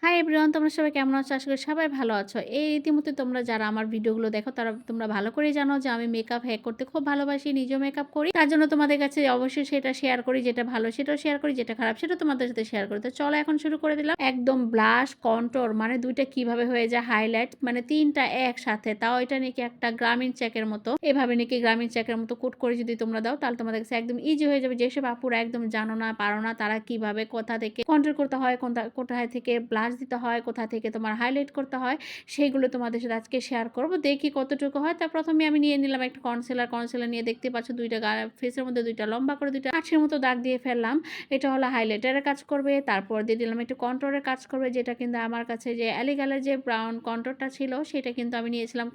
Hi everyone, তোমরা সবাই কেমন আছো? আশা করি সবাই ভালো আছো। ইতিমধ্যে তোমরা যারা আমার ভিডিওগুলো দেখো তোমরা ভালো করেই জানো যে আমি মেকআপ হ্যাক করতে খুব ভালোবাসি। নিজেও মেকআপ করি। তার জন্য তোমাদের কাছে অবশ্যই সেটা শেয়ার করি। যেটা ভালো সেটাও শেয়ার করি, যেটা খারাপ সেটাও তোমাদের সাথে শেয়ার করি। তো চলো এখন শুরু করে দিলাম। একদম ব্লাশ, কন্ট্যুর মানে ২ টা কিভাবে হয়ে যায় হাইলাইট মানে ৩ টা একসাথে। তাও এটা নাকি একটা গ্রামীণ চেকের মতো। এভাবে নাকি গ্রামীণ চেকের মতো কোট করে যদি তোমরা দাও তাহলে তোমাদের কাছে একদম ইজি হয়ে যাবে। যেসব আপুরা একদম জানো না, পারো না তারা কিভাবে কোথা থেকে কন্ট্যুর করতে হয়, কোথায় থেকে ব্লাশ দিতে হয়, কোথা থেকে তোমার হাইলাইট করতে হয়, সেইগুলো তোমাদের সাথে আজকে শেয়ার করব। দেখি কতটুকু হয়। তার প্রথমে আমি নিয়ে নিলাম একটা কনসিলার নিয়ে দেখতে পাচ্ছ ২ টা ফেসের মধ্যে ২ টা লম্বা করে ২ টা আঁশের মতো দাগ দিয়ে ফেললাম। এটা হলো হাইলাইটারের কাজ করবে। তারপর দিয়ে দিলাম একটু কন্ট্যুরের কাজ করবে, যেটা কিন্তু আমার কাছে যে এলিগালের যে ব্রাউন কন্ট্যুরটা ছিল সেটা কিন্তু আমি নিয়েছিলাম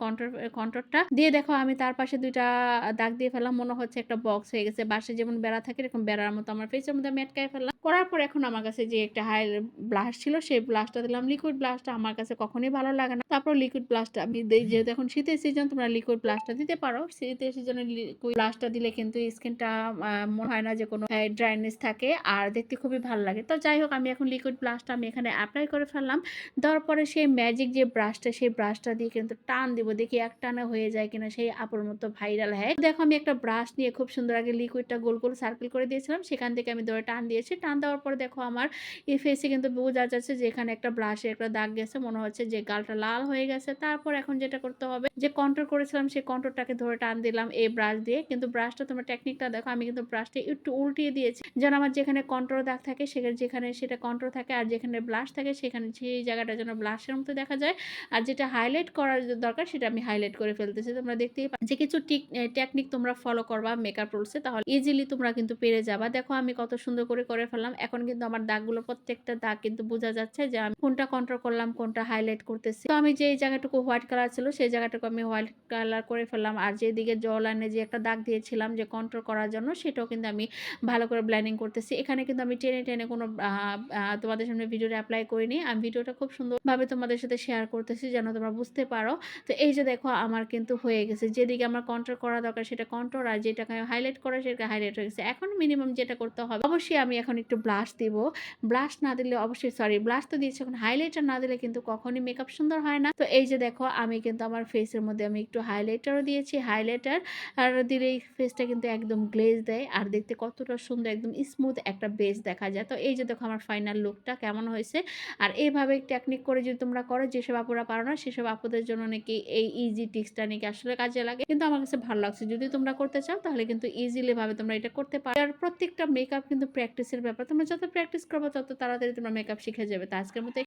কন্ট্যুরটা দিয়ে দেখো আমি তার পাশে ২ টা দাগ দিয়ে ফেললাম। মনে হচ্ছে একটা বক্স হয়ে গেছে। বাসায় যেমন বেড়া থাকে এরকম বেড়ার মতো আমার ফেসের মধ্যে আমি আটকায় ফেললাম। করার পর এখন আমার কাছে যে একটা ব্লাশ ছিল সেই ব্লাশটা দিলাম। লিকুইড ব্লাশটা আমার কাছে কখনোই ভালো লাগে না। তারপর লিকুইড ব্লাশটা আমি দেই, যেহেতু এখন শীতের সিজন তোমরা লিকুইড ব্লাশটা দিতে পারো। শীতের সিজনে লিকুইড ব্লাশটা দিলে কিন্তু স্কিনটা মনে হয় না যে কোনো ড্রাইনেস থাকে আর দেখতে খুবই ভালো লাগে। তো যাই হোক আমি এখন লিকুইড ব্লাশটা আমি এখানে অ্যাপ্লাই করে ফেললাম। দেওয়ার পরে সেই ম্যাজিক যে ব্রাশটা সেই ব্রাশটা দিয়ে কিন্তু টান দিব, দেখি এক টানে হয়ে যায় কিনা সেই আপুর মতো ভাইরাল হ্যাক। দেখো আমি একটা ব্রাশ নিয়ে খুব সুন্দর আগে লিকুইডটা গোল গোল সার্কেল করে দিয়েছিলাম, সেখান থেকে আমি ধরে টান দিয়েছি। টান দেওয়ার পরে দেখো আমার এই ফেসে কিন্তু বোঝা যাচ্ছে যে এখানে একটা ব্লাশে একটা দাগ গেছে, মনে হচ্ছে যে গালটা লাল হয়ে গেছে। তারপর এখন যেটা করতে হবে, যে কন্ট্যুর করেছিলাম সেই কন্ট্যুরটাকে ধরে টান দিলাম এই ব্রাশ দিয়ে। কিন্তু ব্রাশটা তোমার টেকনিকটা দেখো, আমি কিন্তু ব্রাশটা একটু উল্টিয়ে দিয়েছি যেন আমার যেখানে কন্ট্যুর দাগ থাকে যেখানে সেটা কন্ট্যুর থাকে, আর যেখানে ব্লাশ থাকে সেখানে সেই জায়গাটা যেন ব্লাশের মতো দেখা যায়। আর যেটা হাইলাইট করার দরকার সেটা আমি হাইলাইট করে ফেলতেছি। তোমরা দেখতেই যে কিছু টেকনিক তোমরা ফলো করবা মেকআপ রুলসে, তাহলে ইজিলি তোমরা কিন্তু পেরে যাবা। দেখো আমি কত সুন্দর করে ফেললাম। এখন কিন্তু আমার দাগগুলো প্রত্যেকটা দাগ কিন্তু বোঝা যাচ্ছে যে আমি কোনটা কন্ট্রোল করলাম, কোনটা হাইলাইট করতেছি। তো আমি যে জায়গাটুকু হোয়াইট কালার ছিল সেই জায়গাটুকু আমি হোয়াইট কালার করে ফেললাম। আর যেদিকে জ লাইনে যে একটা দাগ দিয়েছিলাম যে কন্ট্রোল করার জন্য, সেটাও কিন্তু আমি ভালো করে ব্লেন্ডিং করতেছি। এখানে কিন্তু আমি টেনে টেনে কোনো তোমাদের সামনে ভিডিওটা অ্যাপ্লাই করিনি। আমি ভিডিওটা খুব সুন্দরভাবে তোমাদের সাথে শেয়ার করতেছি যেন তোমরা বুঝতে পারো। তো এই যে দেখো আমার কিন্তু হয়ে গেছে, যেদিকে আমার কন্ট্রোল করা দরকার সেটা কন্ট্রোল, আর যেটাকে হাইলাইট করা সেটা হাইলাইট হয়ে গেছে। এখন মিনিমাম যেটা করতে হবে, অবশ্যই আমি এখন একটু ব্লাশ দিব। ব্লাশ না দিলে অবশ্যই, সরি ব্লাশ তো দিয়েছি, এখন হাইলাইটার না দিলে কিন্তু কখনই মেকআপ সুন্দর হয় না। তো এই যে দেখো আমি কিন্তু আমার ফেসের মধ্যে আমি একটু হাইলাইটারও দিয়েছি। হাইলাইটার আর দিলে এই ফেসটা কিন্তু একদম গ্লেজ দেয় আর দেখতে কতটা সুন্দর, একদম স্মুথ একটা বেস দেখা যায়। তো এই যে দেখো আমার ফাইনাল লুকটা কেমন হয়েছে। আর এইভাবে টেকনিক করে যদি তোমরা করো, যেসব আপুরা পারো না সেসব আপুদের জন্য নাকি এই ইজি টিক্সটা নাকি আসলে কাজে লাগে। কিন্তু আমার কাছে ভালো লাগছে। যদি তোমরা করতে চাও তাহলে কিন্তু ইজিলি ভাবে তোমরা এটা করতে পারো। আর প্রত্যেকটা মেকআপ কিন্তু প্র্যাকটিসের ব্যাপার। তোমরা যত প্র্যাকটিস করবে তত তাড়াতাড়ি তোমরা মেকআপ শিখে যাবে। তো আজকের মতো